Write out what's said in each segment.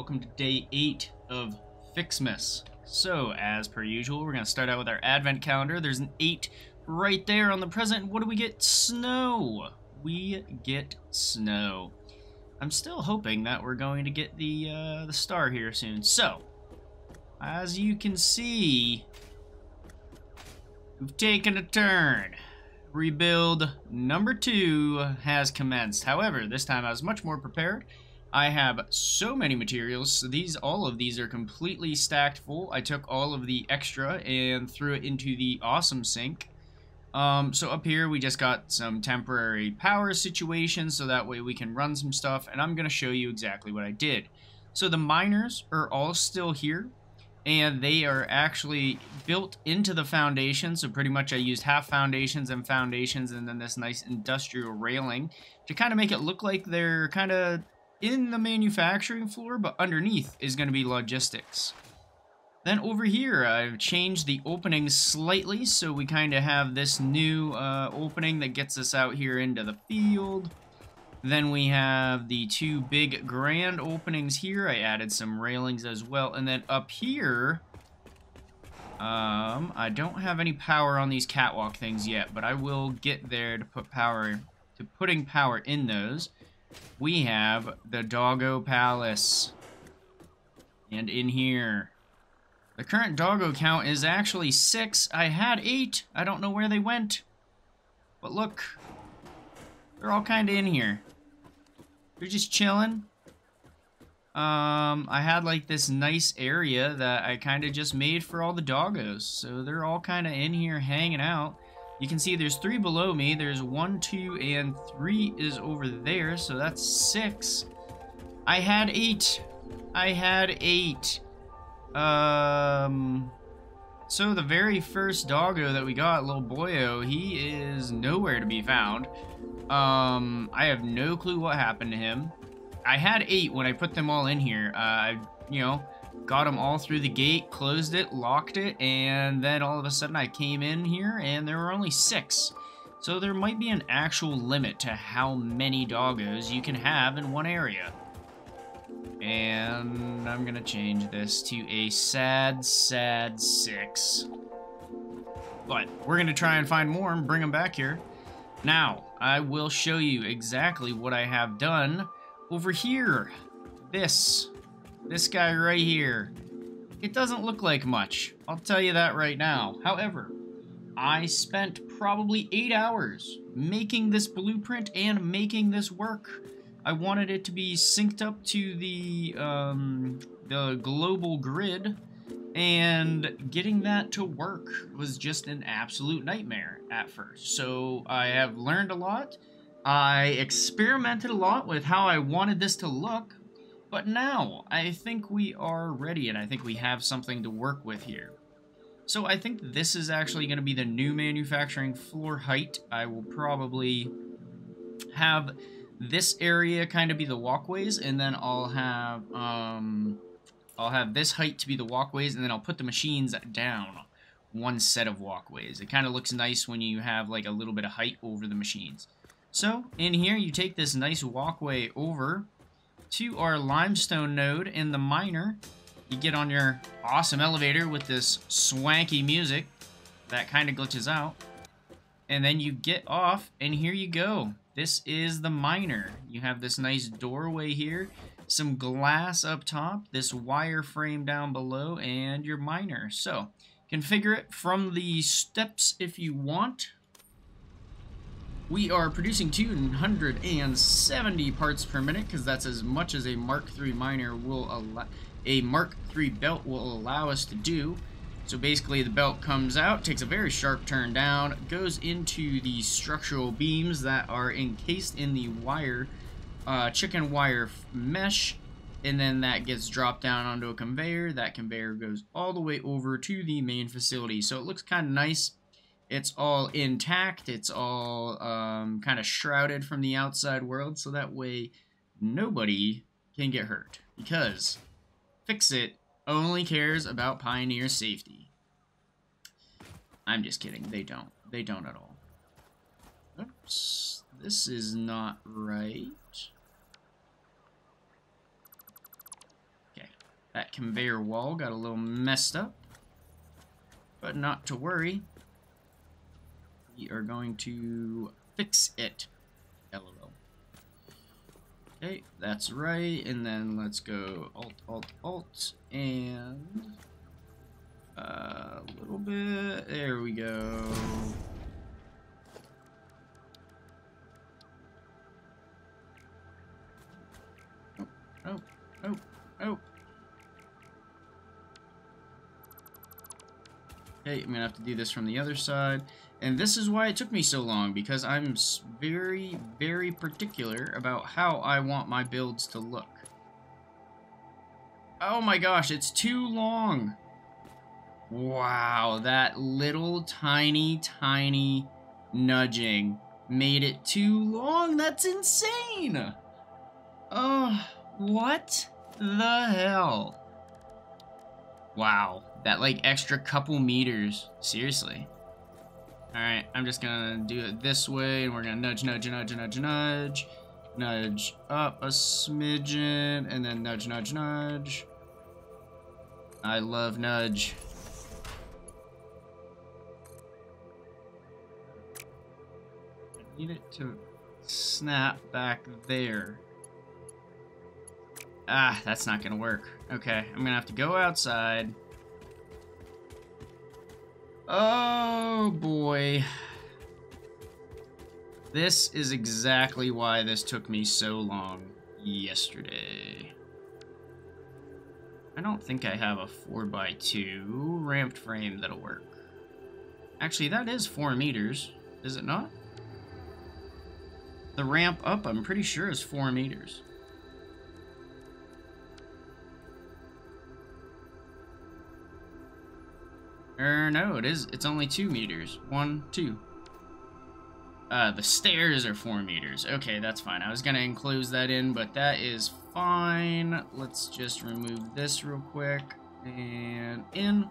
welcome to day 8 of FICSMAS. So, as per usual, we're going to start out with our advent calendar. There's an 8 right there on the present. What do we get? Snow! We get snow. I'm still hoping that we're going to get the star here soon. So, as you can see, we've taken a turn. Rebuild number 2 has commenced. However, this time I was much more prepared. I have so many materials, so all of these are completely stacked full. I took all of the extra and threw it into the awesome sink. So up here we just got some temporary power situations, so that way we can run some stuff, and I'm going to show you exactly what I did. So the miners are all still here, and they are actually built into the foundation, so pretty much I used half foundations, and then this nice industrial railing to kind of make it look like they're kind of in the manufacturing floor, but underneath is going to be logistics. Then over here, I've changed the opening slightly, so we kind of have this new opening that gets us out here into the field. Then we have the 2 big grand openings here. I added some railings as well. And then up here, I don't have any power on these catwalk things yet, but I will get there to putting power in those. We have the Doggo Palace. And in here, the current doggo count is actually 6. I had 8. I don't know where they went. But look, they're all kind of in here. They're just chilling. I had like this nice area that I kind of just made for all the doggos. So they're all kind of in here hanging out. You can see there's 3 below me. There's 1, 2, and 3 is over there. So that's 6. I had 8. I had 8. So the very first doggo that we got, little boyo, he is nowhere to be found. I have no clue what happened to him. I had 8 when I put them all in here. Got them all through the gate, closed it, locked it, and then all of a sudden I came in here and there were only 6. So there might be an actual limit to how many doggos you can have in one area. And I'm gonna change this to a sad 6. But we're gonna try and find more and bring them back here. Now, I will show you exactly what I have done over here. This guy right here. It doesn't look like much. I'll tell you that right now. However, I spent probably 8 hours making this blueprint and making this work. I wanted it to be synced up to the global grid, and getting that to work was just an absolute nightmare at first. So I have learned a lot. I experimented a lot with how I wanted this to look, but now I think we are ready, and I think we have something to work with here. So I think this is actually going to be the new manufacturing floor height. I will probably have this area kind of be the walkways, and then I'll have this height to be the walkways, and then I'll put the machines down one set of walkways. It kind of looks nice when you have like a little bit of height over the machines. So in here you take this nice walkway over to our limestone node in the miner. You get on your awesome elevator with this swanky music that kind of glitches out, and then you get off, and here you go. This is the miner. You have this nice doorway here, some glass up top, this wire frame down below, and your miner. So, configure it from the steps if you want. We are producing 270 parts per minute, because that's as much as a Mark III miner will allow, a Mark III belt will allow us to do. So basically the belt comes out, takes a very sharp turn down, goes into the structural beams that are encased in the wire, chicken wire mesh, and then that gets dropped down onto a conveyor. That conveyor goes all the way over to the main facility. So it looks kind of nice. It's all intact. It's all kind of shrouded from the outside world, so that way nobody can get hurt, because FICSIT only cares about Pioneer safety. I'm just kidding. They don't. They don't at all. Oops. This is not right. That conveyor wall got a little messed up. But not to worry. We are going to fix it. LOL. Okay, that's right. And then let's go Alt, Alt, Alt. And a little bit. There we go. Oh, oh, oh. Okay, I'm gonna have to do this from the other side. And this is why it took me so long, because I'm very, very particular about how I want my builds to look. Oh my gosh, it's too long. Wow, that little tiny, tiny nudging made it too long. That's insane. Oh, what the hell? Wow, that like extra couple meters. Seriously. Alright, I'm just gonna do it this way, and we're gonna nudge, nudge, nudge, nudge, nudge. Nudge up a smidgen, and then nudge, nudge, nudge. I love nudge. I need it to snap back there. Ah, that's not gonna work. Okay, I'm gonna have to go outside. Oh boy. This is exactly why this took me so long yesterday. I don't think I have a 4x2 ramped frame that'll work. Actually, that is 4 meters, is it not? The ramp up, I'm pretty sure, is 4 meters. No, it is. It's only 2 meters. 1, 2. The stairs are 4 meters. Okay, that's fine. I was gonna enclose that in, but that is fine. Let's just remove this real quick. And in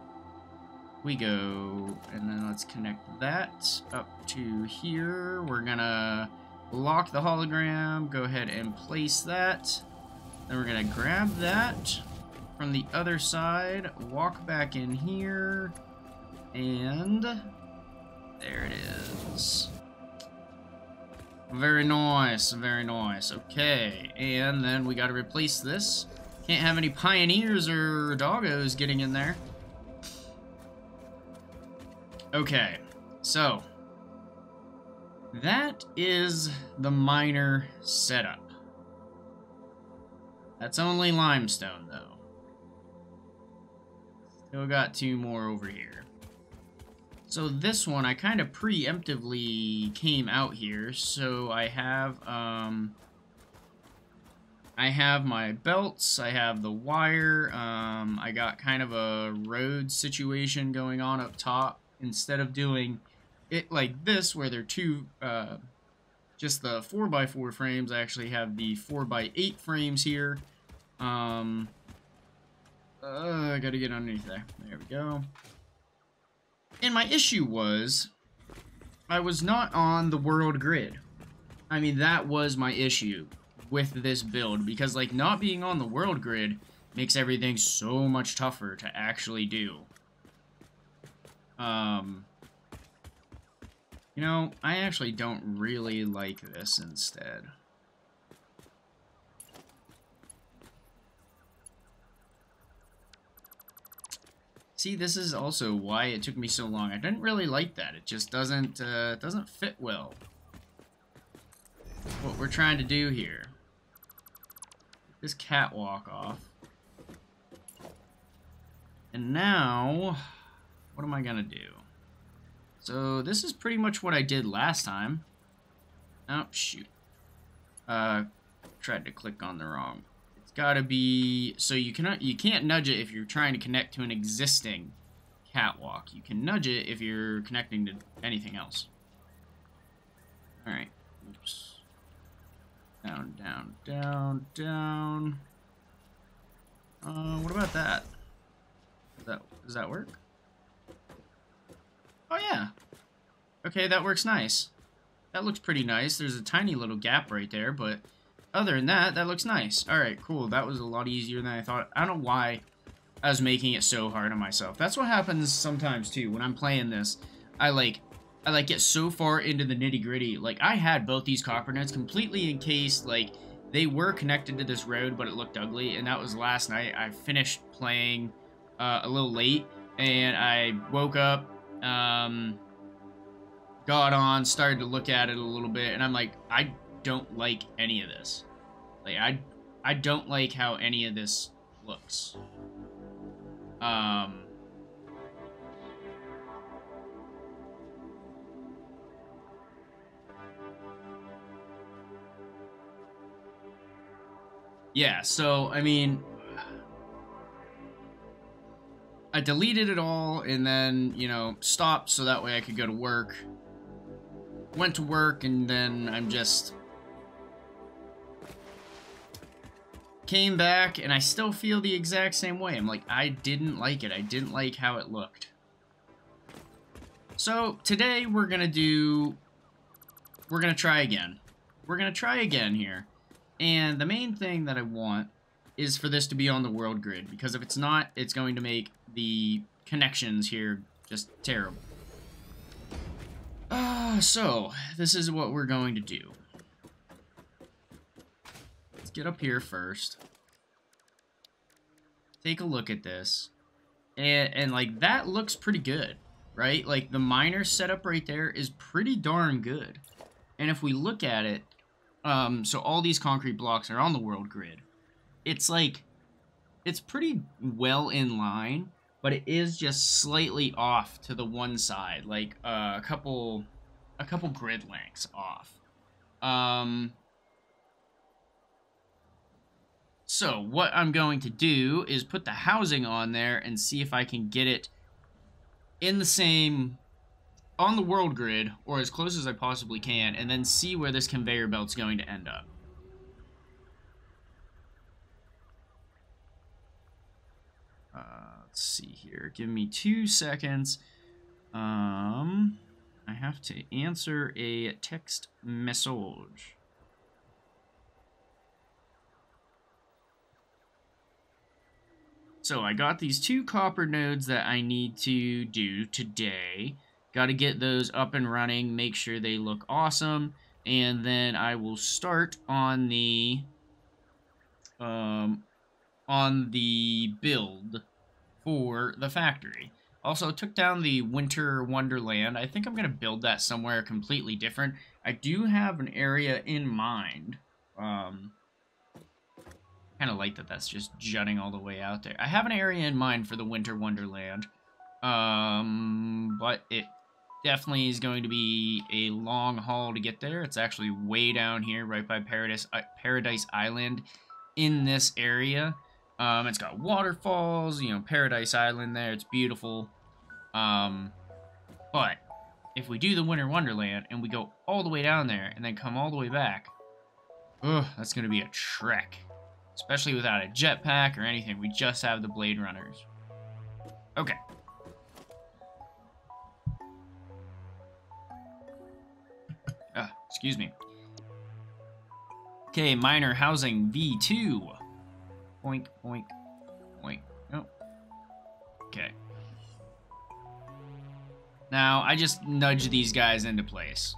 we go. And then let's connect that up to here. We're gonna lock the hologram. Go ahead and place that. Then we're gonna grab that from the other side. Walk back in here. And there it is. Very nice, very nice. Okay, and then we gotta replace this. Can't have any pioneers or doggos getting in there. Okay, so that is the miner setup. That's only limestone, though. Still got 2 more over here. So this one, I kind of preemptively came out here, so I have my belts, I have the wire, I got kind of a road situation going on up top, instead of doing it like this, where they're just the 4x4 frames. I actually have the 4x8 frames here. I gotta get underneath there. There we go. And my issue was, I was not on the world grid. I mean, that was my issue with this build, because, like, not being on the world grid makes everything so much tougher to actually do. You know, I actually don't really like this instead. See, this is also why it took me so long. I didn't really like that. It just doesn't fit well. What we're trying to do here. Get this catwalk off. And now, what am I gonna do? So this is pretty much what I did last time. Oh, shoot. Tried to click on the wrong. Gotta be, so you can't nudge it if you're trying to connect to an existing catwalk. You can nudge it if you're connecting to anything else. Alright. Oops. Down, down, down, down. What about that? Does that work? Oh yeah. Okay, that works nice. That looks pretty nice. There's a tiny little gap right there, but other than that, that looks nice. Alright, cool. That was a lot easier than I thought. I don't know why I was making it so hard on myself. That's what happens sometimes too when I'm playing this. I get so far into the nitty-gritty. Like, I had both these copper nodes completely encased. Like, they were connected to this road, but it looked ugly. And that was last night. I finished playing a little late, and I woke up, got on, started to look at it a little bit, and I'm like, I don't like any of this. Like, I don't like how any of this looks. Yeah, so, I mean, I deleted it all and then, you know, stopped so that way I could go to work. Went to work, and then I'm just... came back, and I still feel the exact same way. I'm like, I didn't like it. I didn't like how it looked. So, today we're gonna try again. We're gonna try again here. And the main thing that I want is for this to be on the world grid, because if it's not, it's going to make the connections here just terrible. So, this is what we're going to do. Let's get up here first. Take a look at this. And like, that looks pretty good, right? Like, the miner setup right there is pretty darn good. And if we look at it, so all these concrete blocks are on the world grid. It's like, it's pretty well in line, but it is just slightly off to the one side, like a couple grid lengths off. So what I'm going to do is put the housing on there and see if I can get it in the same, on the world grid, or as close as I possibly can, and then see where this conveyor belt's going to end up. Let's see here. Give me 2 seconds. I have to answer a text message. So I got these 2 copper nodes that I need to do today. Got to get those up and running, make sure they look awesome, and then I will start on the build for the factory. Also, took down the Winter Wonderland. I think I'm going to build that somewhere completely different. I do have an area in mind. Kind of like that that's just jutting all the way out there. I have an area in mind for the Winter Wonderland. But it definitely is going to be a long haul to get there. It's actually way down here, right by Paradise Island in this area. It's got waterfalls, you know, Paradise Island there. It's beautiful. But if we do the Winter Wonderland and we go all the way down there and then come all the way back, that's going to be a trek. Especially without a jetpack or anything. We just have the Blade Runners. Okay. Excuse me. Okay, miner housing V2. Boink, boink, boink. Oh. Okay. Now, I just nudge these guys into place.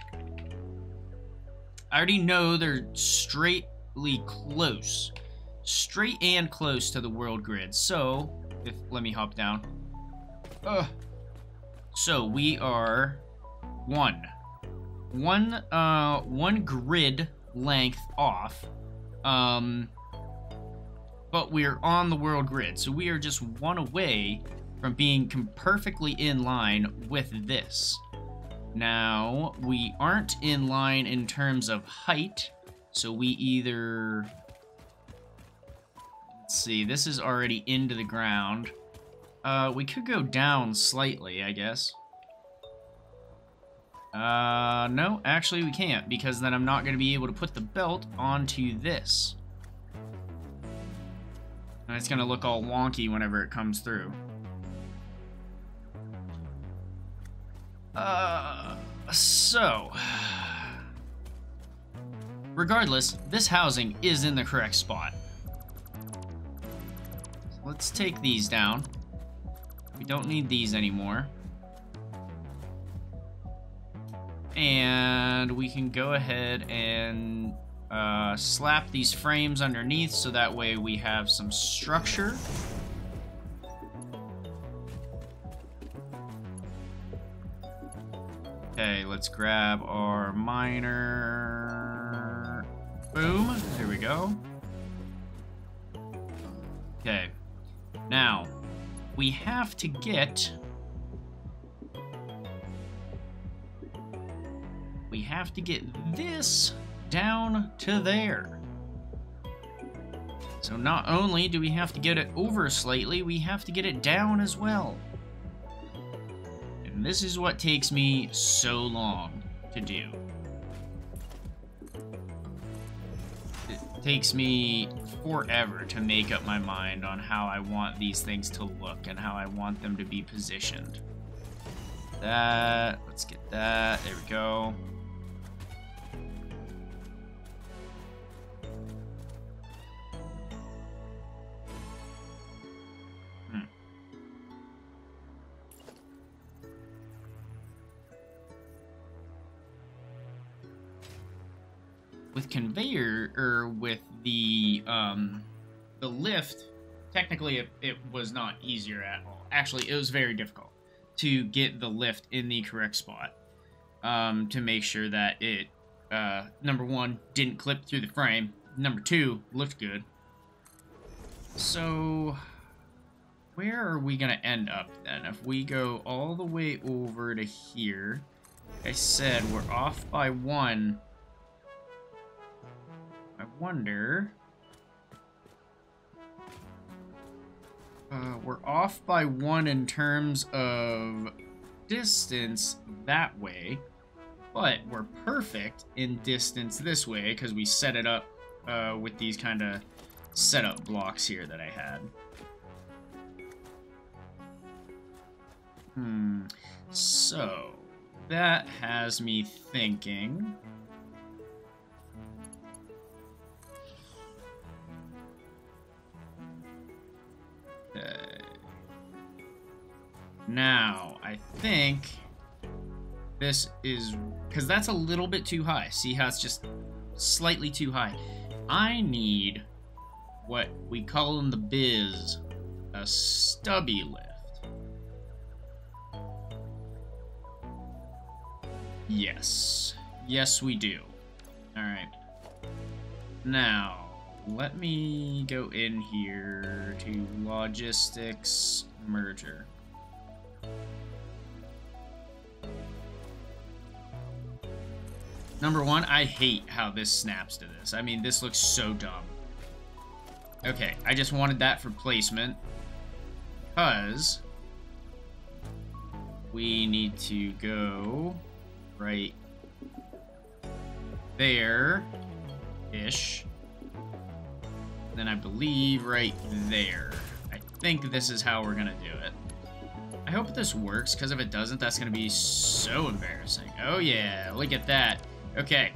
I already know they're straightly close. Straight and close to the world grid. So, let me hop down. So, we are one grid length off. But we're on the world grid, so we are just one away from being perfectly in line with this. Now, we aren't in line in terms of height, so we either... Let's see, this is already into the ground. We could go down slightly, I guess. No, actually we can't, because then I'm not going to be able to put the belt onto this. And it's going to look all wonky whenever it comes through. So... Regardless, this housing is in the correct spot. So let's take these down. We don't need these anymore. And we can go ahead and slap these frames underneath so that way we have some structure. Okay, let's grab our miner. Boom, there we go. Okay, now we have to get this down to there. So not only do we have to get it over slightly, we have to get it down as well. And this is what takes me so long to do. It takes me forever to make up my mind on how I want these things to look and how I want them to be positioned. That, let's get that, there we go. With conveyor, or with the lift, technically it was not easier at all. Actually, it was very difficult to get the lift in the correct spot, to make sure that it, number one, didn't clip through the frame, number two, looked good. So, where are we gonna end up then? If we go all the way over to here, like I said, we're off by one. I wonder... we're off by one in terms of distance that way, but we're perfect in distance this way because we set it up with these kind of setup blocks here that I had. So, that has me thinking... Now, I think this is... because that's a little bit too high. See how it's just slightly too high? I need what we call in the biz a stubby lift. Yes. Yes, we do. Alright. Now, let me go in here to logistics merger. Number one, I hate how this snaps to this. I mean, this looks so dumb. Okay, I just wanted that for placement, because we need to go right there-ish. Then I believe right there. I think this is how we're gonna do it. I hope this works, because if it doesn't, that's gonna be so embarrassing. Oh yeah, look at that. Okay,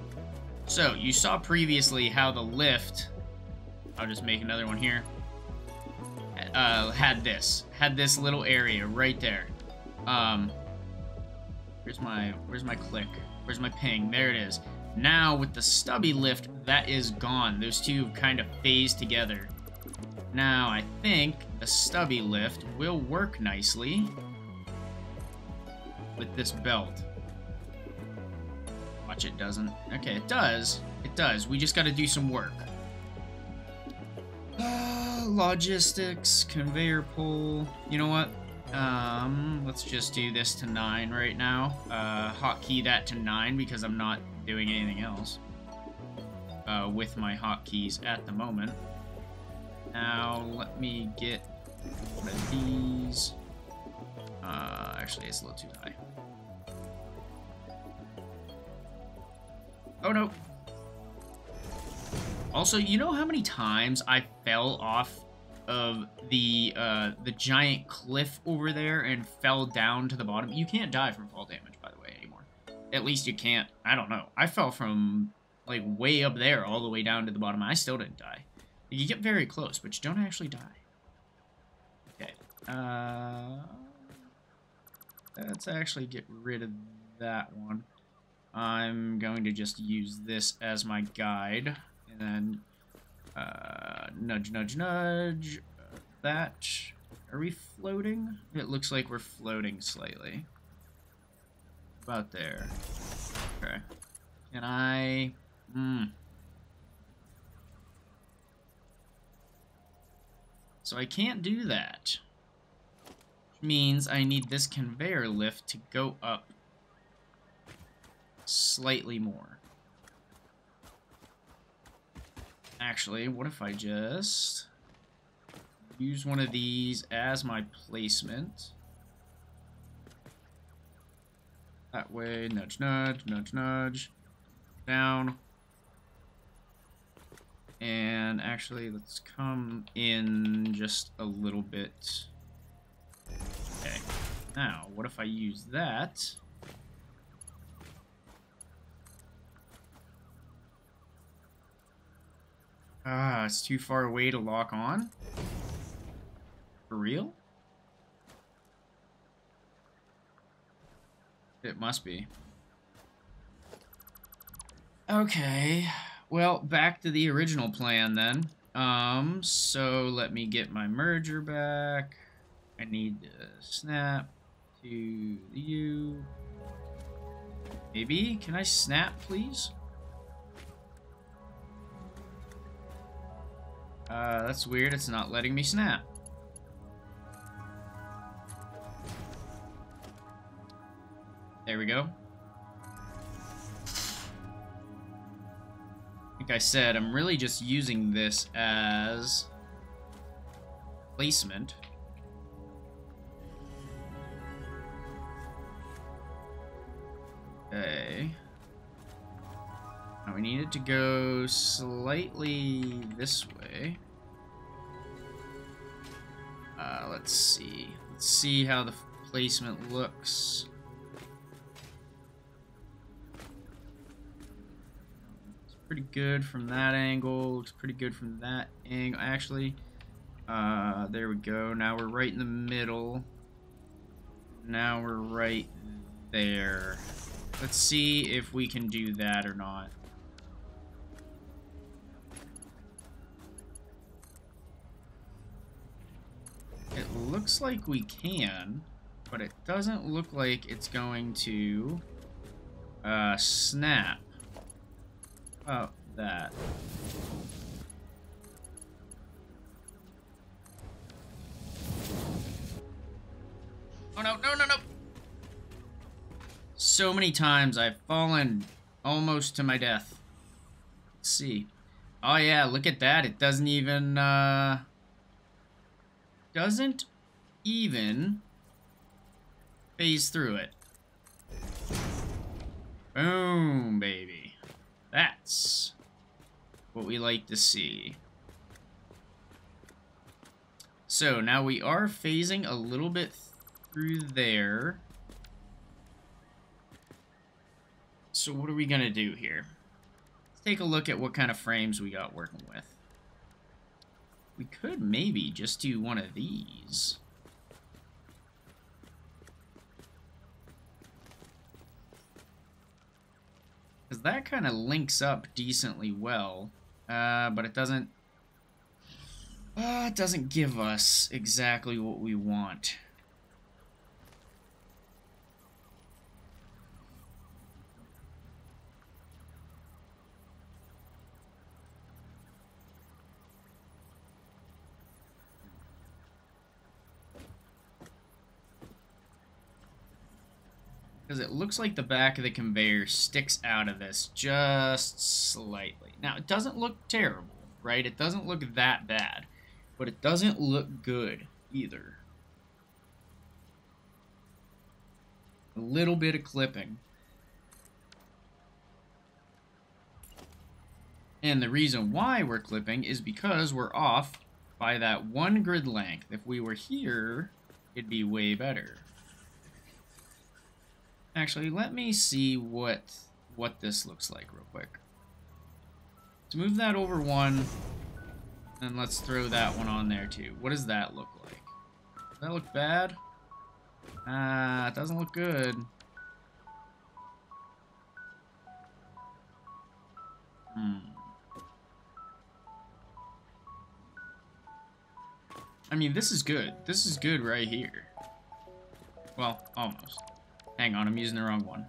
so you saw previously how the lift, I'll just make another one here, had this little area right there. Where's my click? Where's my ping? There it is. Now with the stubby lift, that is gone. Those two kind of phased together. Now I think the stubby lift will work nicely with this belt. Watch, it doesn't. Okay, it does. It does. We just got to do some work. Logistics, conveyor pull. You know what? Let's just do this to 9 right now. Hotkey that to 9 because I'm not doing anything else with my hotkeys at the moment. Now, let me get one of these. Actually, it's a little too high. Oh, no. Also, you know how many times I fell off of the giant cliff over there and fell down to the bottom? You can't die from fall damage, by the way, anymore. At least you can't. I don't know. I fell from, like, way up there all the way down to the bottom. I still didn't die. You get very close, but you don't actually die. Let's actually get rid of that one. I'm going to just use this as my guide. And then nudge, nudge, nudge. That. Are we floating? It looks like we're floating slightly. About there. Okay. Can I... So I can't do that. Which means I need this conveyor lift to go up slightly more. Actually, what if I just use one of these as my placement? That way, nudge, nudge, nudge, nudge, down. And actually, let's come in just a little bit. Okay. Now, what if I use that? Ah, it's too far away to lock on? For real? It must be. Okay. Well, back to the original plan then. So let me get my merger back. I need to snap to the U. Maybe? Can I snap, please? That's weird. It's not letting me snap. There we go. Like I said, I'm really just using this as placement. Okay. Now we need it to go slightly this way. Let's see. Let's see how the placement looks. It's pretty good from that angle. Looks pretty good from that angle. Actually, there we go. Now we're right in the middle. Now we're right there. Let's see if we can do that or not. It looks like we can, but it doesn't look like it's going to snap. Oh, that. Oh no, no, no, no! So many times I've fallen almost to my death. Let's see. Oh yeah, look at that. It doesn't even phase through it. Boom, baby. That's what we like to see. So now we are phasing a little bit through there. So what are we gonna do here? Let's take a look at what kind of frames we got working with. We could maybe just do one of these. Because that kind of links up decently well, but it doesn't give us exactly what we want. Because it looks like the back of the conveyor sticks out of this just slightly. Now, it doesn't look terrible, right? It doesn't look that bad. But it doesn't look good either. A little bit of clipping. And the reason why we're clipping is because we're off by that one grid length. If we were here, it'd be way better. Actually, let me see what this looks like real quick. Let's move that over one, and let's throw that one on there too. What does that look like? that look bad? It doesn't look good. I mean, this is good. This is good right here. Well, almost. Hang on, I'm using the wrong one.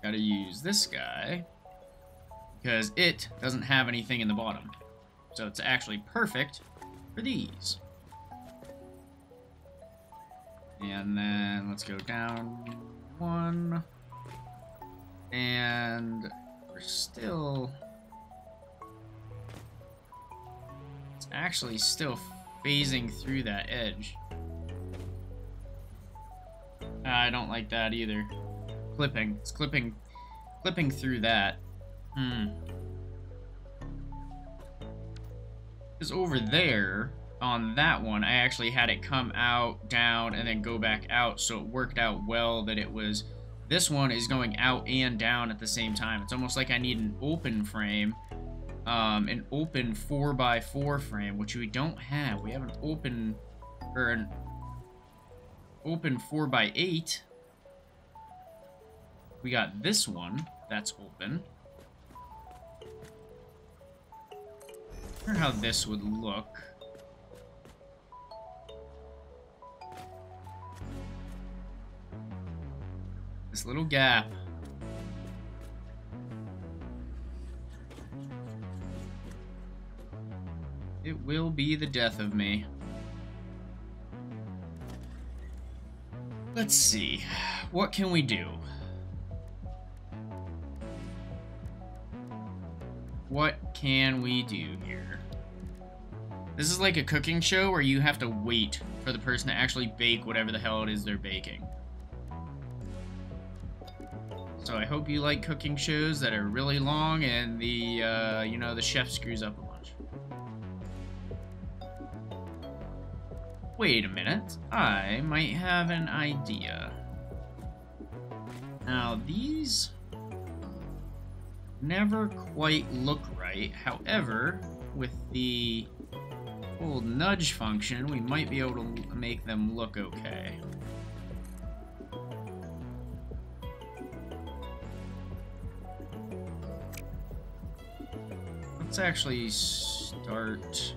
Gotta use this guy, because it doesn't have anything in the bottom. So it's actually perfect for these. And then let's go down one. And we're still... It's actually still phasing through that edge. I don't like that either. Clipping. It's clipping through that. Because over there, on that one, I actually had it come out, down, and then go back out, so it worked out well that it was... This one is going out and down at the same time. It's almost like I need an open frame, an open 4x4 frame, which we don't have. We have an open, or an open 4x8. We got this one that's open. I wonder how this would look. This little gap. It will be the death of me. Let's see. What can we do? What can we do here? This is like a cooking show where you have to wait for the person to actually bake whatever the hell it is they're baking. So I hope you like cooking shows that are really long and the, you know, the chef screws up a bunch. Wait a minute. I might have an idea. Now, these never quite look right. However, with the old nudge function, we might be able to make them look okay. Let's actually start...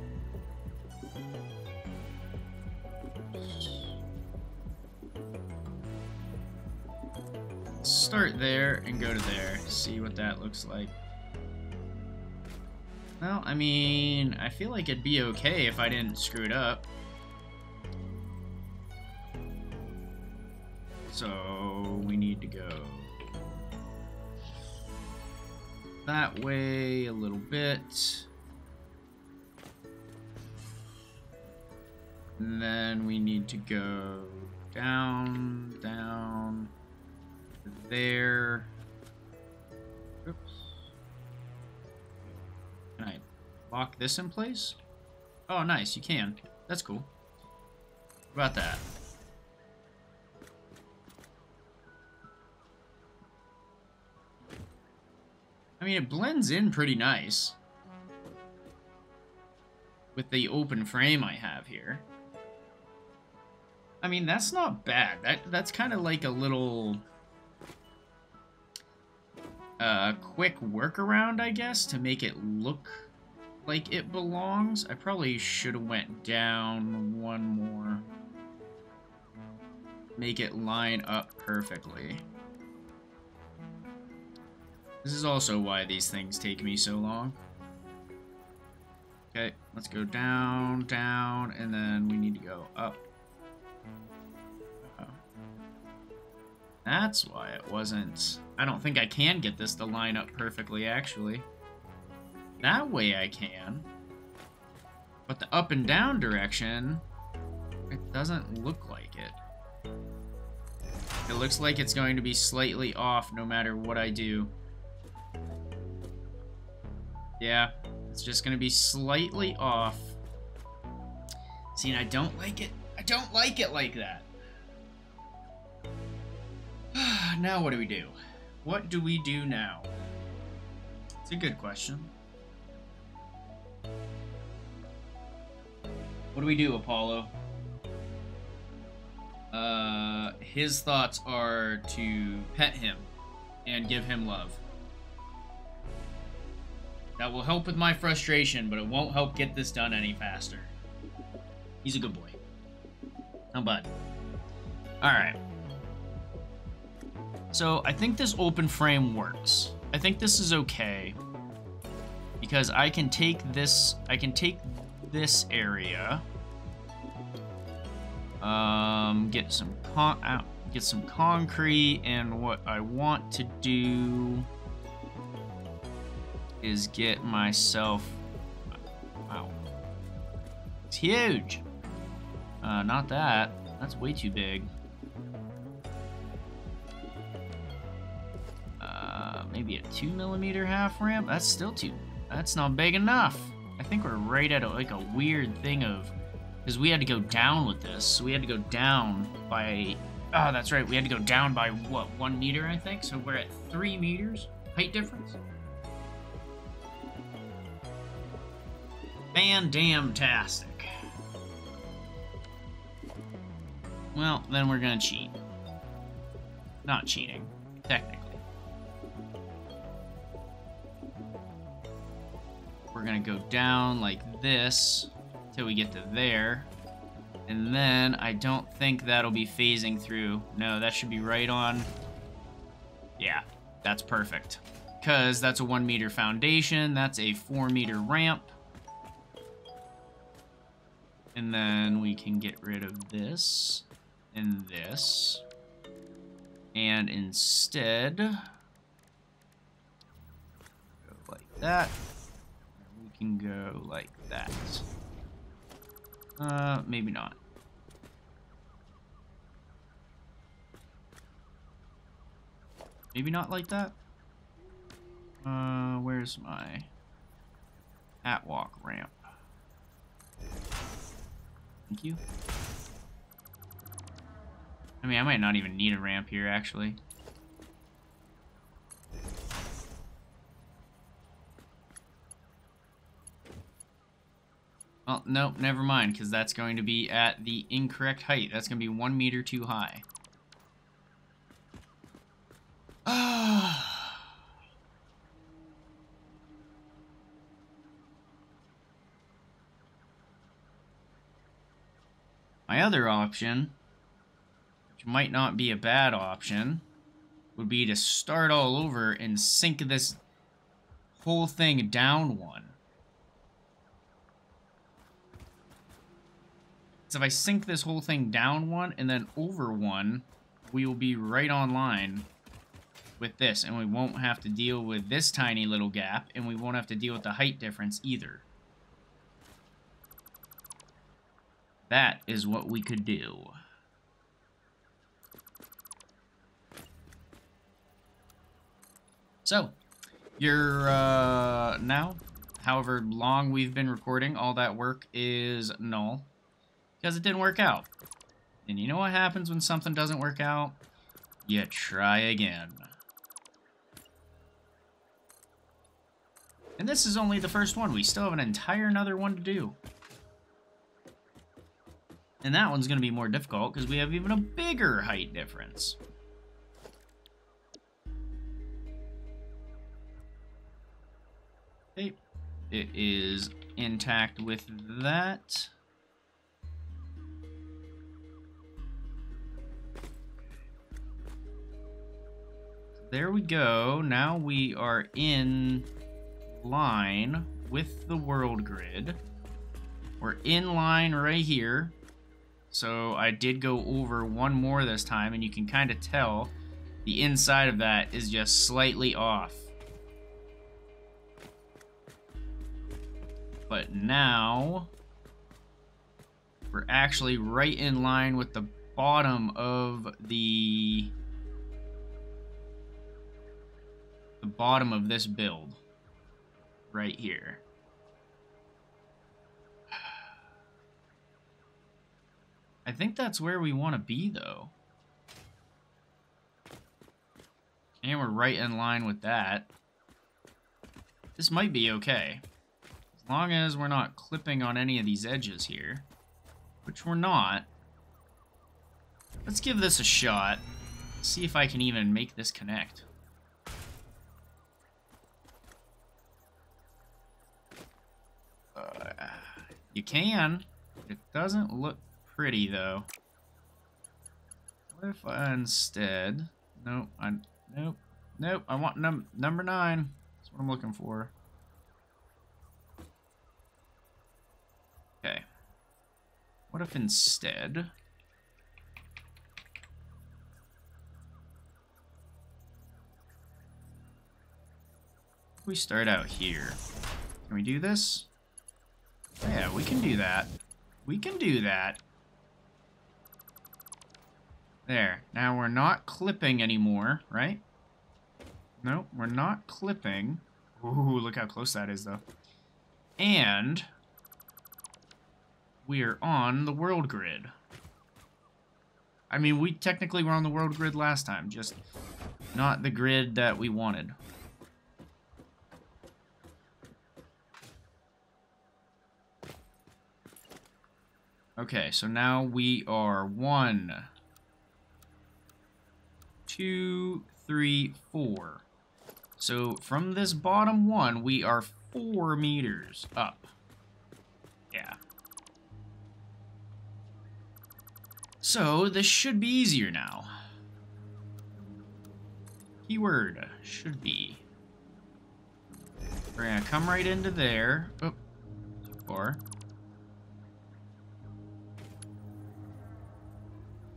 Start there and go to there. See what that looks like. Well, I mean, I feel like it'd be okay if I didn't screw it up. So we need to go that way a little bit. And then we need to go down, down, there. Oops. Can I lock this in place? Oh, nice, you can. That's cool. What about that? I mean, it blends in pretty nice with the open frame I have here. I mean, that's not bad. That's kind of like a little quick workaround, I guess, to make it look like it belongs. I probably should have went down one more. Make it line up perfectly. This is also why these things take me so long. Okay, let's go down, down, and then we need to go up. That's why it wasn't... I don't think I can get this to line up perfectly, actually. That way I can. But the up and down direction, it doesn't look like it. It looks like it's going to be slightly off no matter what I do. Yeah, it's just going to be slightly off. See, and I don't like it. I don't like it like that. Now what do we do? What do we do now? It's a good question. What do we do, Apollo? His thoughts are to pet him and give him love. That will help with my frustration, but it won't help get this done any faster. He's a good boy. How bad? Alright. So, I think this open frame works. I think this is okay. Because I can take this area. Get some concrete, and what I want to do is get myself... Wow. It's huge! Not that. That's way too big. Maybe a 2mm half ramp? That's still too... That's not big enough. I think we're right at like a weird thing of... Because we had to go down with this. So we had to go down by... Oh, that's right. We had to go down by, what, 1 meter, I think? So we're at 3 meters height difference? Fan-damn-tastic. Well, then we're gonna cheat. Not cheating, technically. We're gonna go down like this till we get to there. And then I don't think that'll be phasing through. No, that should be right on. Yeah, that's perfect. Because that's a 1 meter foundation. That's a 4 meter ramp. And then we can get rid of this and this. And instead, go like that. We can go like that. Maybe not. Maybe not like that. Where's my catwalk ramp? Thank you. I mean, I might not even need a ramp here, actually. Well, nope, never mind, because that's going to be at the incorrect height. That's going to be 1 meter too high. My other option, which might not be a bad option, would be to start all over and sink this whole thing down 1. So if I sink this whole thing down 1 and then over 1, we will be right on line with this, and we won't have to deal with this tiny little gap, and we won't have to deal with the height difference either. That is what we could do. So, you're now, however long we've been recording, all that work is null. Because it didn't work out. And you know what happens when something doesn't work out? You try again. And this is only the first one. We still have an entire another one to do. And that one's going to be more difficult because we have even a bigger height difference. Okay. It is intact with that. There we go. Now we are in line with the world grid. We're in line right here. So I did go over 1 more this time, and you can kind of tell the inside of that is just slightly off. But now we're actually right in line with the bottom of the bottom of this build right here. I think that's where we want to be, though. And we're right in line with that. This might be okay. As long as we're not clipping on any of these edges here. which we're not. Let's give this a shot. See if I can even make this connect. You can. It doesn't look pretty, though. What if I instead... Nope, nope, I want number 9. That's what I'm looking for. Okay. What if instead... we start out here. Can we do this? Yeah, we can do that. We can do that. There. Now we're not clipping anymore, right? Nope, we're not clipping. Ooh, look how close that is, though. And we're on the world grid. I mean, we technically were on the world grid last time, just not the grid that we wanted. Okay, so now we are 1, 2, 3, 4. So from this bottom one, we are 4 meters up. Yeah. So this should be easier now. Keyword should be. We're gonna come right into there. Oh, too far.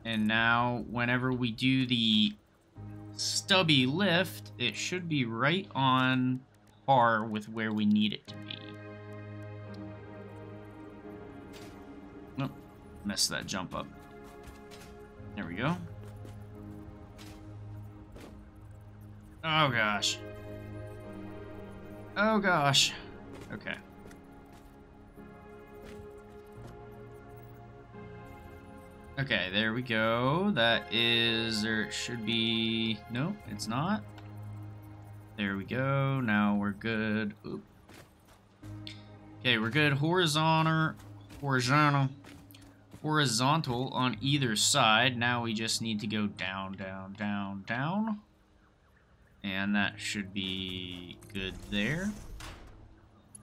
And now, whenever we do the stubby lift, it should be right on par with where we need it to be. Nope, messed that jump up. There we go. Oh gosh. Oh gosh. Okay. Okay, there we go. That is, there should be, no, it's not. There we go. Now we're good. Oop. Okay, we're good. Horizontal on either side. Now we just need to go down, down, down, down. And that should be good there.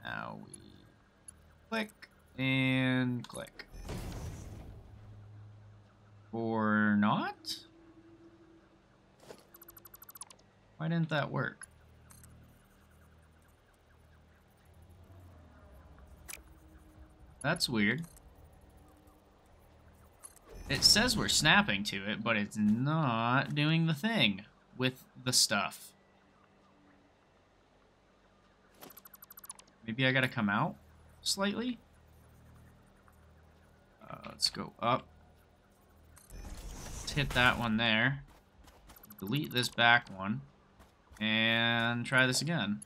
Now we click and click. Or not? Why didn't that work? That's weird. It says we're snapping to it, but it's not doing the thing with the stuff. Maybe I gotta come out slightly? Let's go up. Let's hit that one there. Delete this back one. And try this again.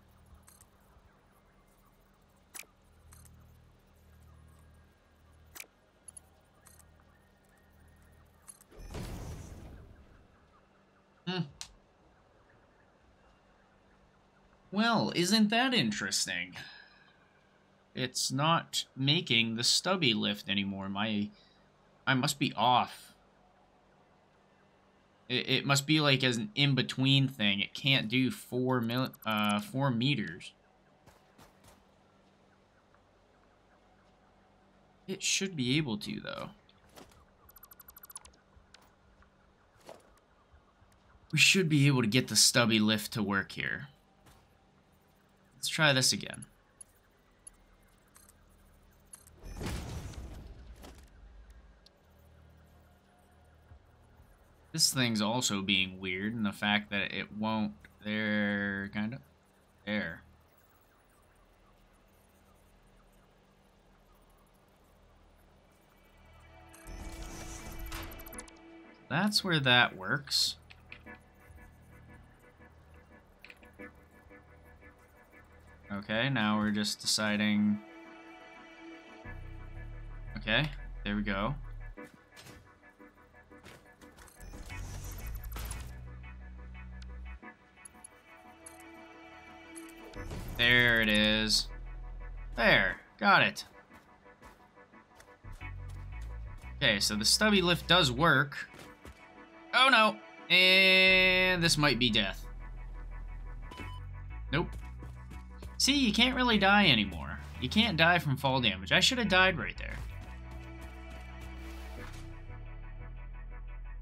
Well, isn't that interesting? It's not making the stubby lift anymore. I must be off. It must be like as an in-between thing. It can't do 4 meters. It should be able to, though. We should be able to get the stubby lift to work here. Let's try this again. This thing's also being weird in the fact that it won't... There, kind of. There. That's where that works. Okay, now we're just deciding... Okay, there we go. There it is. There, got it. Okay, so the stubby lift does work. Oh no! And this might be death. Nope. See, you can't really die anymore. You can't die from fall damage. I should have died right there.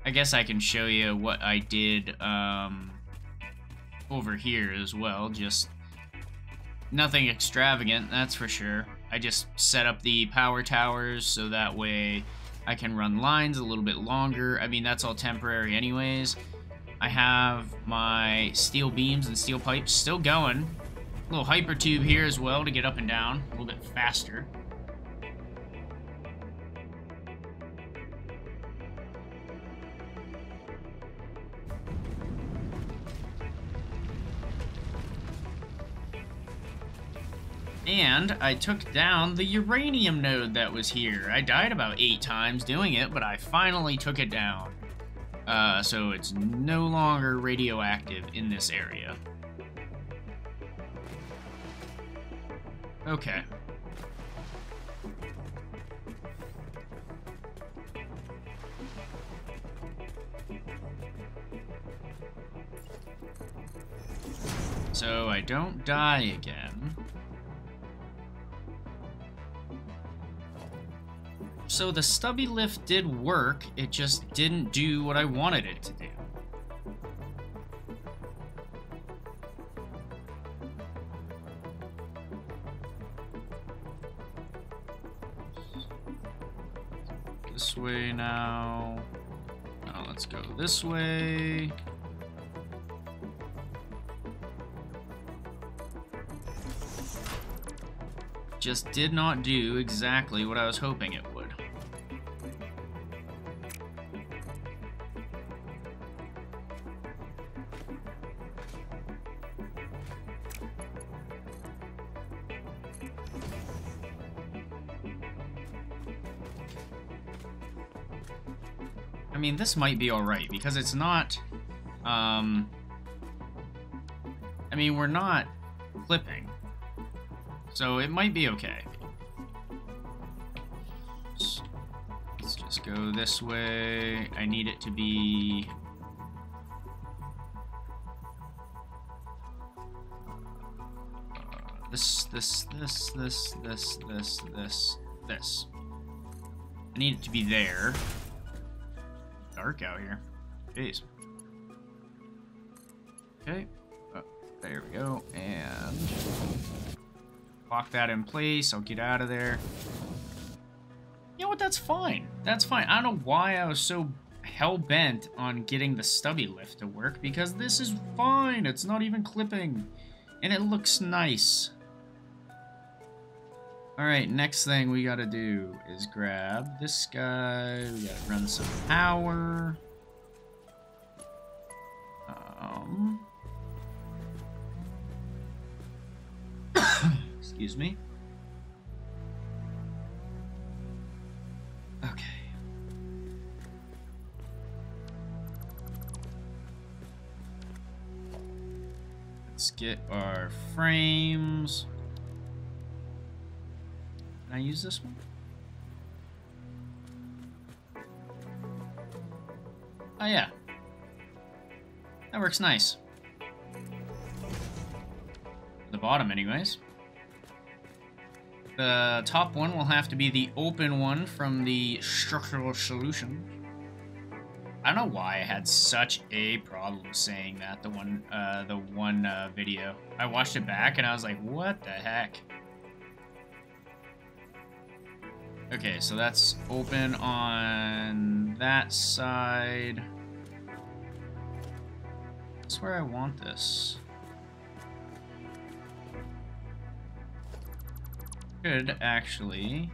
I guess I can show you what I did over here as well. Just nothing extravagant, that's for sure. I just set up the power towers so that way I can run lines a little bit longer. I mean, that's all temporary anyways. I have my steel beams and steel pipes still going. A little hyper tube here as well to get up and down a little bit faster. And I took down the uranium node that was here. I died about 8 times doing it, but I finally took it down. So it's no longer radioactive in this area. Okay. So I don't die again. So the stubby lift did work, it just didn't do what I wanted it to do. This way now. Now let's go this way. Just did not do exactly what I was hoping it would. I mean, this might be alright, because it's not, I mean, we're not clipping, so it might be okay. Let's just go this way. I need it to be... this. I need it to be there. Dark out here. Jeez. Okay. Oh, there we go. And lock that in place. I'll get out of there. You know what? That's fine. That's fine. I don't know why I was so hell-bent on getting the stubby lift to work, because this is fine. It's not even clipping. And it looks nice. Alright, next thing we gotta do is grab this guy. We gotta run some power. Excuse me. Okay. Let's get our frames. Can I use this one? Oh yeah. That works nice. The bottom anyways. The top one will have to be the open one from the structural solution. I don't know why I had such a problem saying that the one video. I watched it back and I was like, what the heck? Okay, so that's open on that side. That's where I want this. Could actually.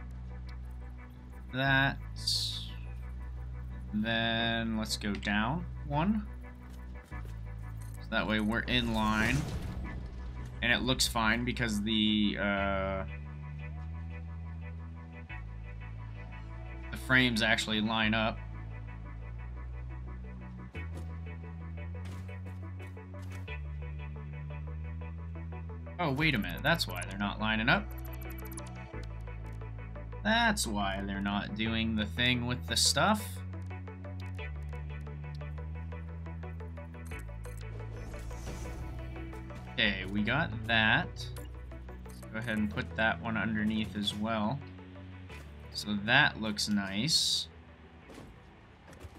That. Then let's go down one. So that way we're in line. And it looks fine because the frames actually line up. Oh, wait a minute. That's why they're not lining up. That's why they're not doing the thing with the stuff. Okay, we got that. Let's go ahead and put that one underneath as well. So that looks nice.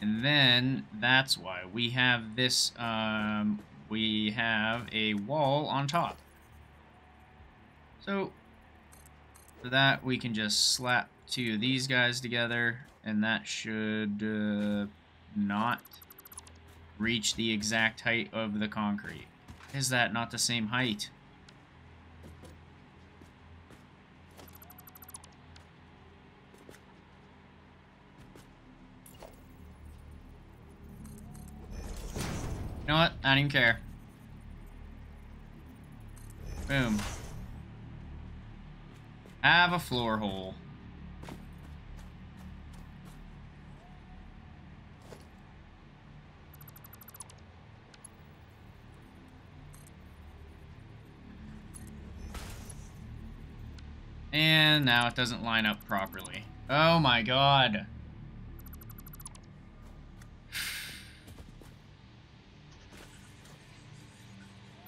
And then that's why we have this, we have a wall on top. So for that, we can just slap two of these guys together, and that should not reach the exact height of the concrete. Is that not the same height? You know what? I don't even care. Boom. Have a floor hole. And now it doesn't line up properly. Oh my god.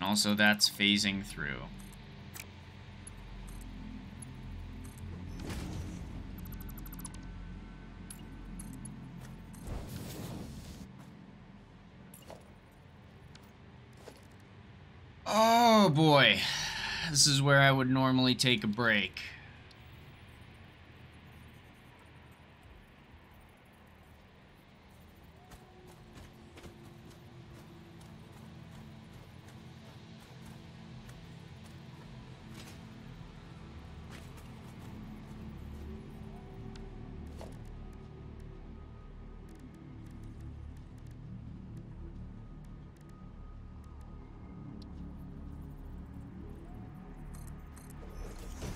Also, that's phasing through. Oh boy. This is where I would normally take a break.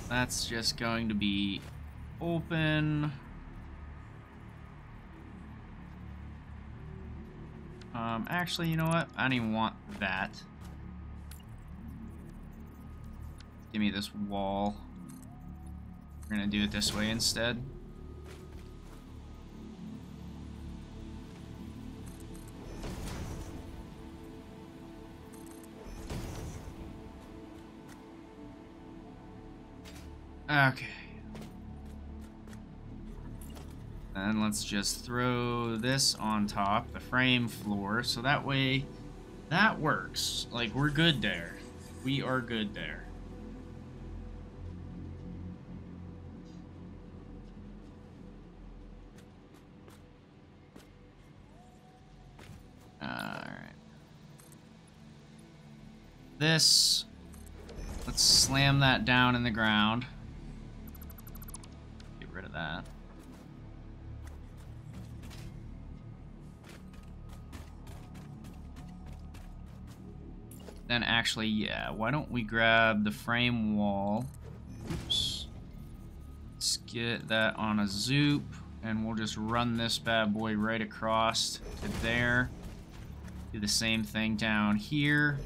That's just going to be open. Actually, you know what? I don't even want that. Give me this wall. We're gonna do it this way instead. Okay. And let's just throw this on top, the frame floor, so that way that works. Like, we're good there. We are good there. Alright. This, let's slam that down in the ground. Rid of that. Then actually, yeah, why don't we grab the frame wall? Oops. Let's get that on a zoop, and we'll just run this bad boy right across to there. Do the same thing down here.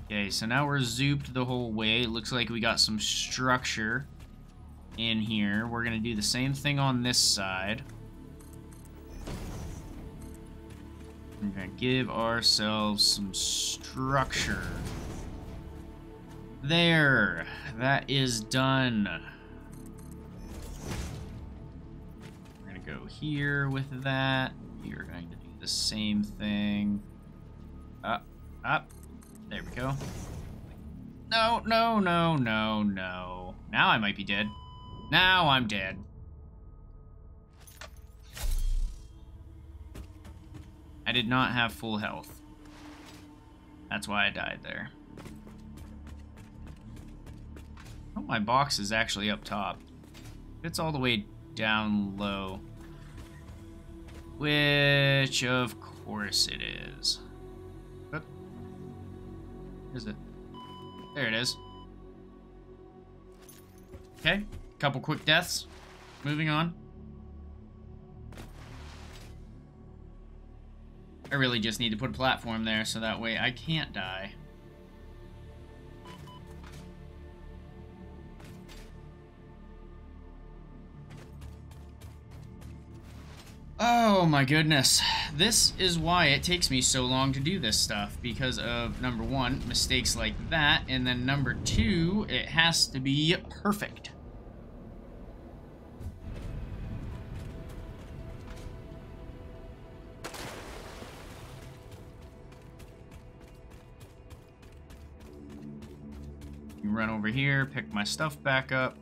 Okay, so now we're zooped the whole way. It looks like we got some structure in here. We're gonna do the same thing on this side. We're gonna give ourselves some structure. There, that is done. We're gonna go here with that. You're going to do the same thing. Up. There we go. No, no, no, no, no. Now I might be dead. Now I'm dead. I did not have full health. That's why I died there. Oh, my box is actually up top. It's all the way down low. Which, of course it is. Where is it? There it is. Okay. Couple quick deaths. Moving on. I really just need to put a platform there so that way I can't die. Oh my goodness. This is why it takes me so long to do this stuff. Because of, number one, mistakes like that. And then number two, it has to be perfect. Run over here, pick my stuff back up.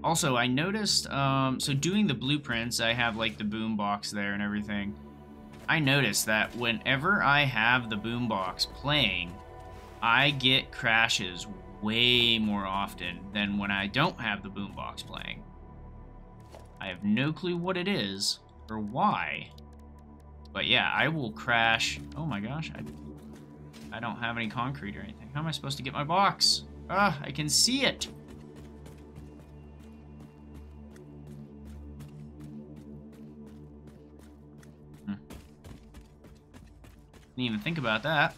Also, I noticed, so doing the blueprints, I have like the boombox there and everything. I noticed that whenever I have the boombox playing, I get crashes way more often than when I don't have the boombox playing. I have no clue what it is or why. But yeah, I will crash. Oh my gosh, I don't have any concrete or anything. How am I supposed to get my box? Ah, I can see it. Didn't even think about that.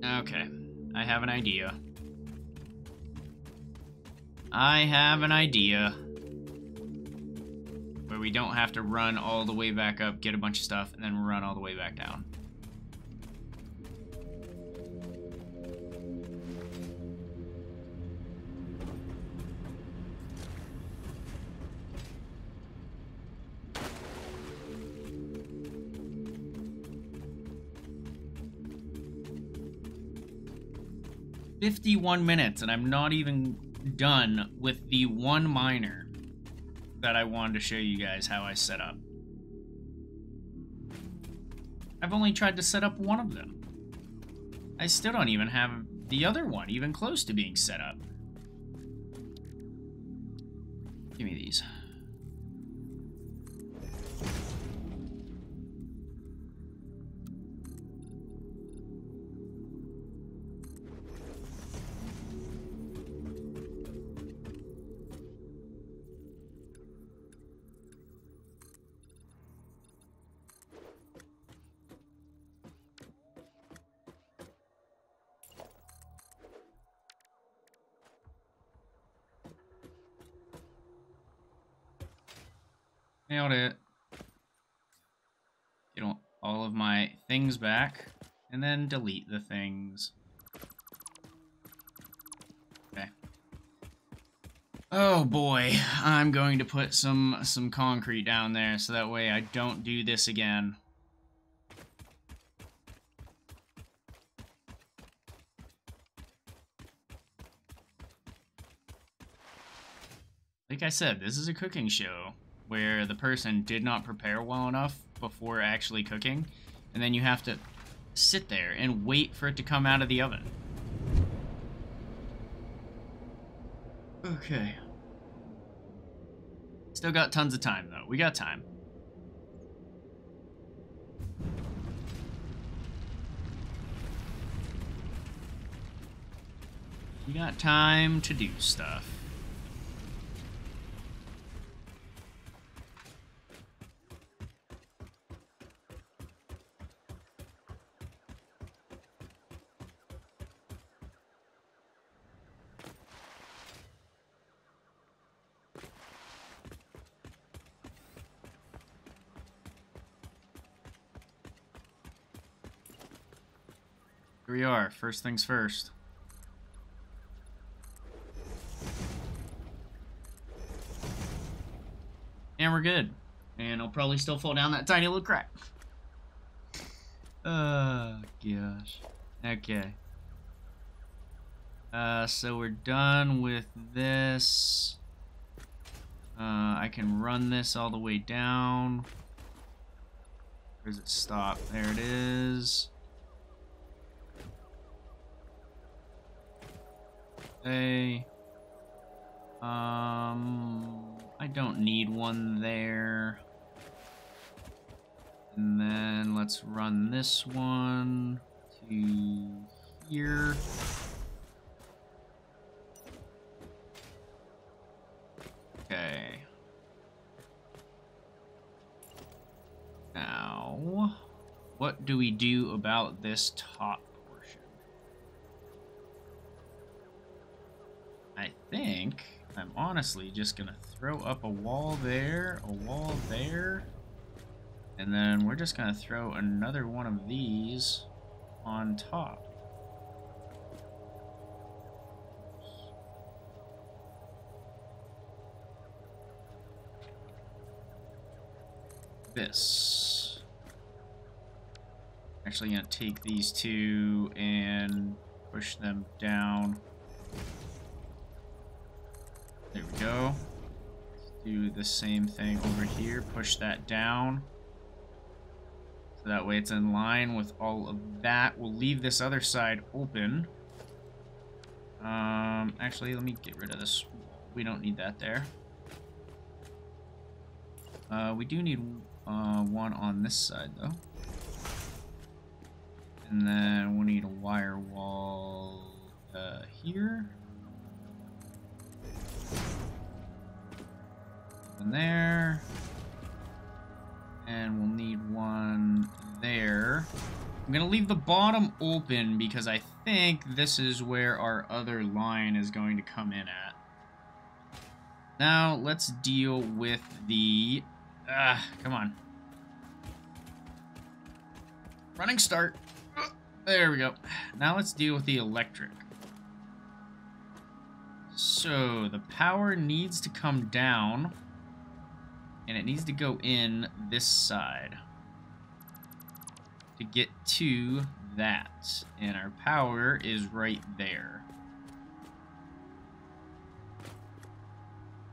Okay, I have an idea. I have an idea. Where we don't have to run all the way back up, get a bunch of stuff, and then run all the way back down. "51 minutes, and I'm not even done with the one miner that I wanted to show you guys how I set up. I've only tried to set up one of them. I still don't even have the other one even close to being set up. Give me these. Nailed it. Get all of my things back, and then delete the things. Okay. Oh boy, I'm going to put some concrete down there so that way I don't do this again. Like I said, this is a cooking show where the person did not prepare well enough before actually cooking, and then you have to sit there and wait for it to come out of the oven. Okay. Still got tons of time, though. We got time. We got time to do stuff. Here we are, first things first. And we're good. And I'll probably still fall down that tiny little crack. Oh, gosh. Okay. So we're done with this. I can run this all the way down. Where does it stop? There it is. Okay. I don't need one there. And then let's run this one to here. Okay. Now, what do we do about this top portion? I think I'm honestly just gonna throw up a wall there, and then we're just gonna throw another one of these on top. This. Actually gonna take these two and push them down. There we go. Let's do the same thing over here. Push that down. So that way it's in line with all of that. We'll leave this other side open. Actually, let me get rid of this. We don't need that there. We do need one on this side, though. And then we'll need a wire wall here. And there. And we'll need one there. I'm going to leave the bottom open because I think this is where our other line is going to come in at. Now, let's deal with the... come on. Running start. There we go. Now let's deal with the electric. So, the power needs to come down. And it needs to go in this side. To get to that. And our power is right there.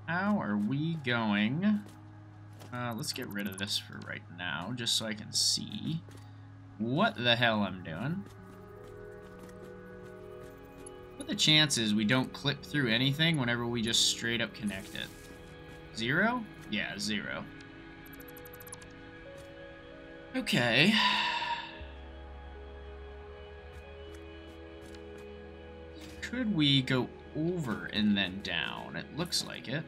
How are we going? Let's get rid of this for right now, just so I can see what the hell I'm doing. What are the chances we don't clip through anything whenever we just straight up connect it? 0? Yeah, 0. Okay. Could we go over and then down? It looks like it.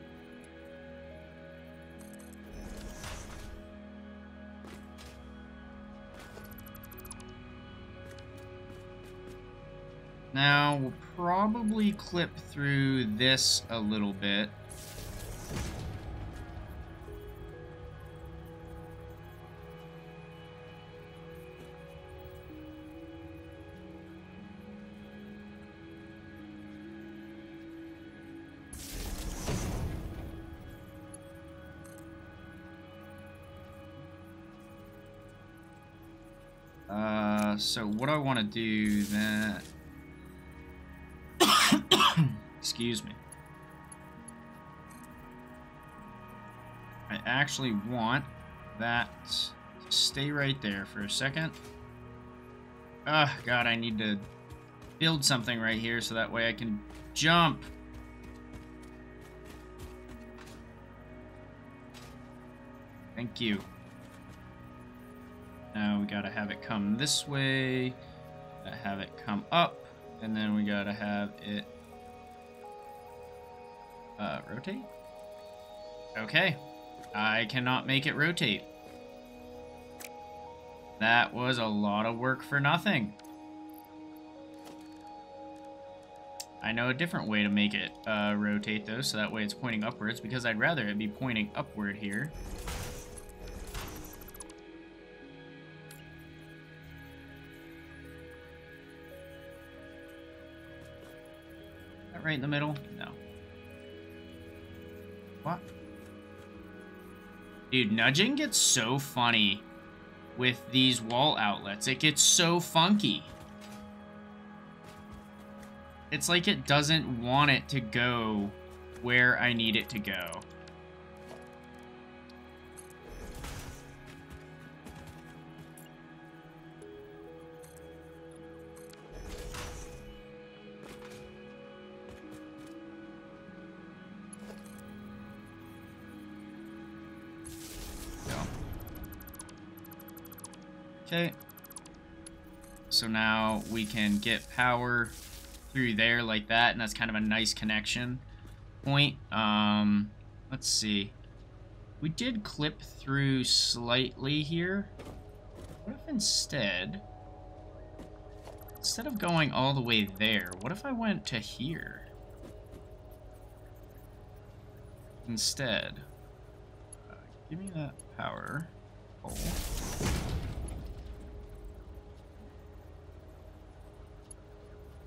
Now, we'll probably clip through this a little bit. So what I want to do then... Excuse me. I actually want that to stay right there for a second. God, I need to build something right here so that way I can jump. Thank you. Now we gotta have it come this way, have it come up, and then we gotta have it rotate? Okay. I cannot make it rotate. That was a lot of work for nothing. I know a different way to make it rotate though, so that way it's pointing upwards, because I'd rather it be pointing upward here. Right in the middle? No. What? Dude, nudging gets so funny with these wall outlets. It gets so funky. It's like it doesn't want it to go where I need it to go. Okay, so now we can get power through there like that, and that's kind of a nice connection point. Let's see. We did clip through slightly here. What if instead of going all the way there, what if I went to here? instead, give me that power pole.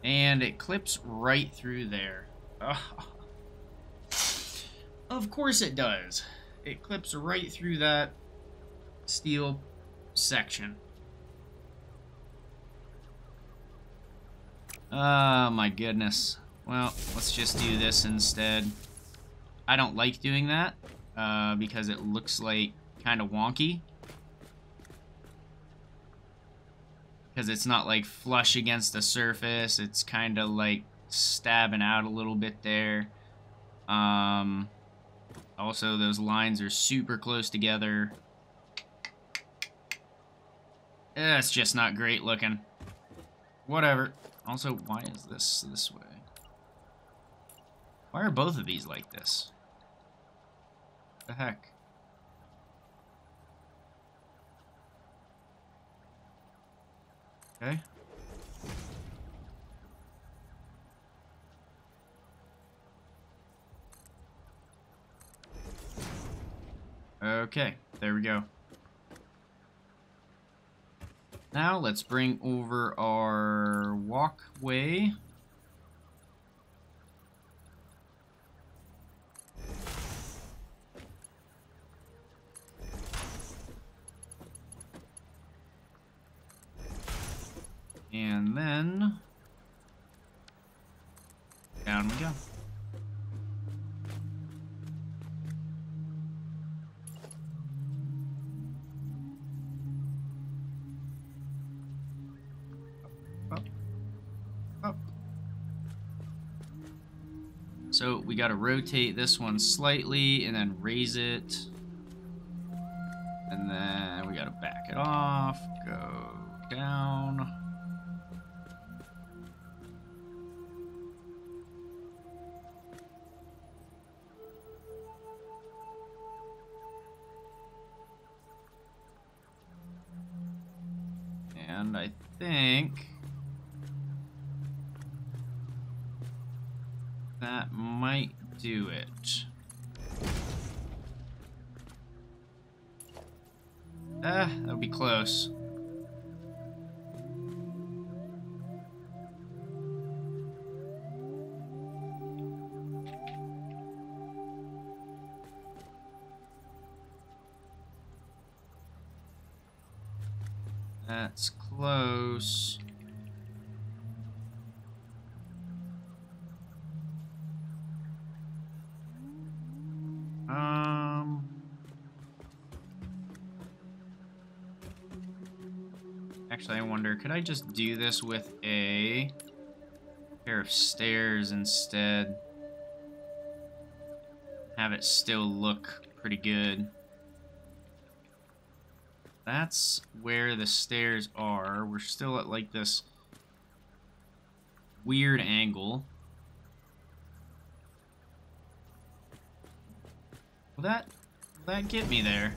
And it clips right through there. Oh. Of course it does. It clips right through that steel section. Oh my goodness. Well, let's just do this instead. I don't like doing that because it looks like kind of wonky. Because it's not like flush against the surface. It's kind of like stabbing out a little bit there. Also, those lines are super close together. It's just not great looking. Whatever. Also, why is this way? Why are both of these like this? What the heck? Okay. Okay, there we go. Now let's bring over our walkway. And then down we go. Up, up. So we got to rotate this one slightly and then raise it. And then we got to back it off, go down. And I think that might do it. That'll be close. That's close. Actually, I wonder, could I just do this with a pair of stairs instead? Have it still look pretty good. That's where the stairs are. We're still at like this weird angle. Will that get me there?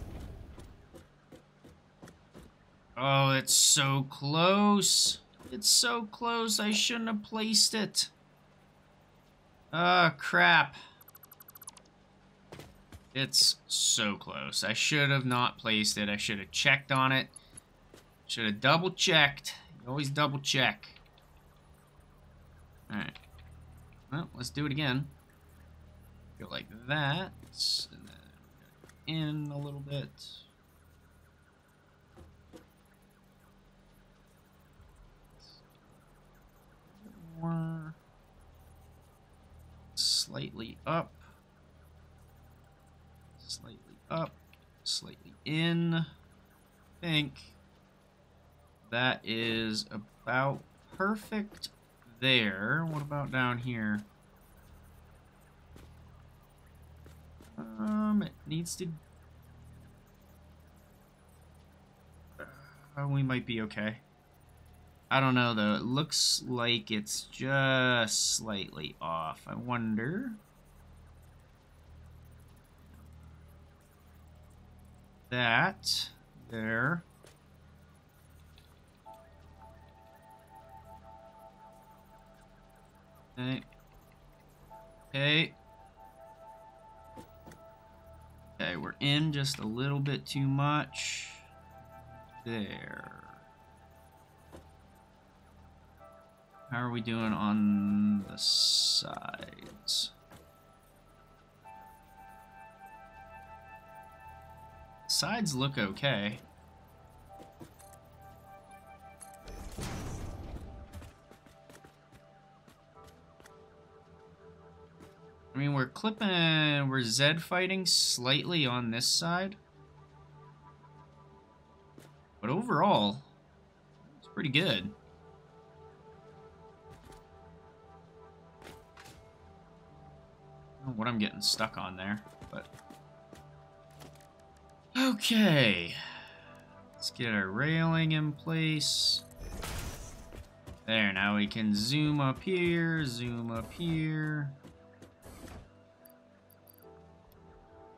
Oh, it's so close. It's so close. I shouldn't have placed it. Oh, crap. It's so close. I should have not placed it. I should have checked on it. Should have double checked. You always double check. Alright. Well, let's do it again. Go like that. And then in a little bit. More. Slightly up. Slightly up. Slightly in. I think that is about perfect there. What about down here? It needs to... we might be okay. I don't know, though. It looks like it's just slightly off. I wonder... that there. Okay. Okay. in just a little bit too much. There. How are we doing on the sides? Sides look okay. I mean, we're Z fighting slightly on this side. But overall, it's pretty good. I don't know what I'm getting stuck on there, but... Okay. Let's get our railing in place. There, now we can zoom up here, zoom up here.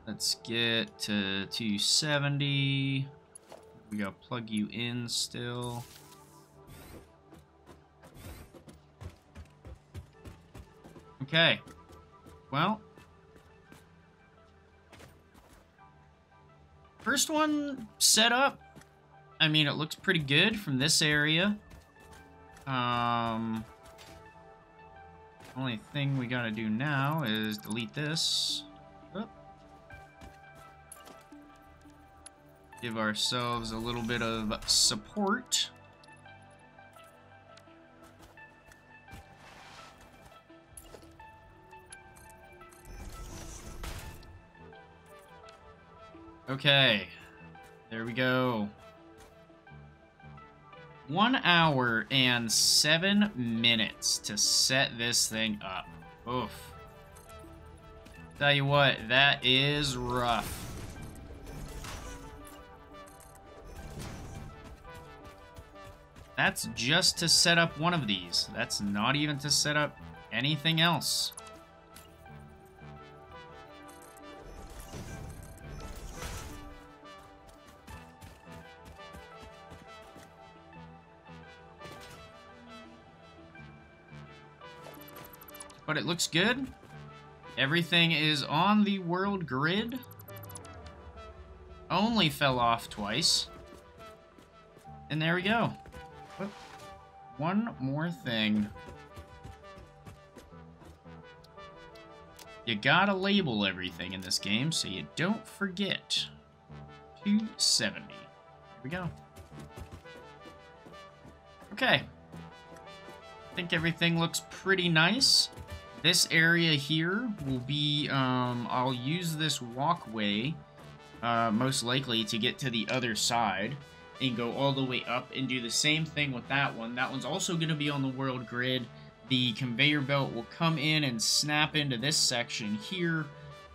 Let's get to 270. We gotta plug you in still. Okay. Well. First one set up. I mean, it looks pretty good from this area. Only thing we gotta do now is delete this. Oh. Give ourselves a little bit of support. Okay, there we go. 1 hour and 7 minutes to set this thing up. Oof. Tell you what, that is rough. That's just to set up one of these. That's not even to set up anything else. But it looks good. Everything is on the world grid. Only fell off twice. And there we go. But one more thing. You gotta label everything in this game so you don't forget. 270. Here we go. Okay. I think everything looks pretty nice. This area here will be, I'll use this walkway, most likely to get to the other side and go all the way up and do the same thing with that one. That one's also going to be on the world grid. The conveyor belt will come in and snap into this section here.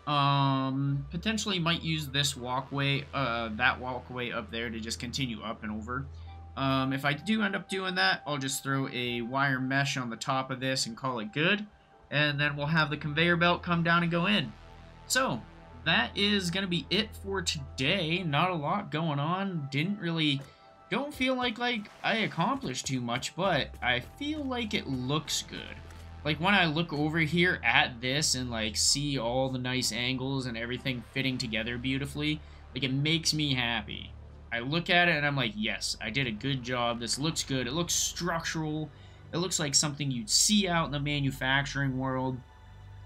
Potentially might use this walkway, that walkway up there to just continue up and over. If I do end up doing that, I'll just throw a wire mesh on the top of this and call it good. And then we'll have the conveyor belt come down and go in. So, that is going to be it for today. Not a lot going on. Don't feel like I accomplished too much, but I feel like it looks good. Like, when I look over here at this and, like, see all the nice angles and everything fitting together beautifully, like, it makes me happy. I look at it and I'm like, yes, I did a good job. This looks good. It looks structural. It looks like something you'd see out in the manufacturing world.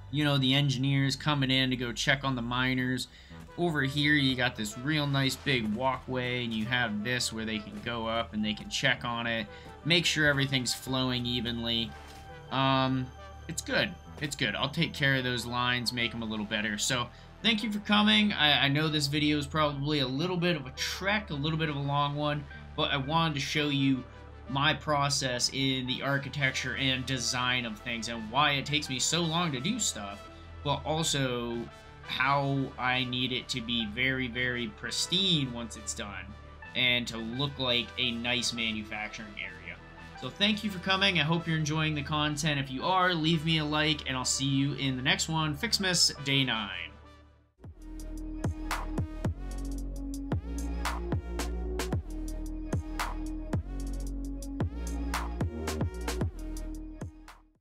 You know, the engineers coming in to go check on the miners. Over here, you got this real nice big walkway, and you have this where they can go up and they can check on it. Make sure everything's flowing evenly. It's good. It's good. I'll take care of those lines, make them a little better. So, thank you for coming. I know this video is probably a little bit of a trek, a little bit of a long one, but I wanted to show you my process in the architecture and design of things and why it takes me so long to do stuff, but also how I need it to be very, very pristine once it's done and to look like a nice manufacturing area. So thank you for coming. I hope you're enjoying the content. If you are, leave me a like, and I'll see you in the next one. FICSMAS Day 9.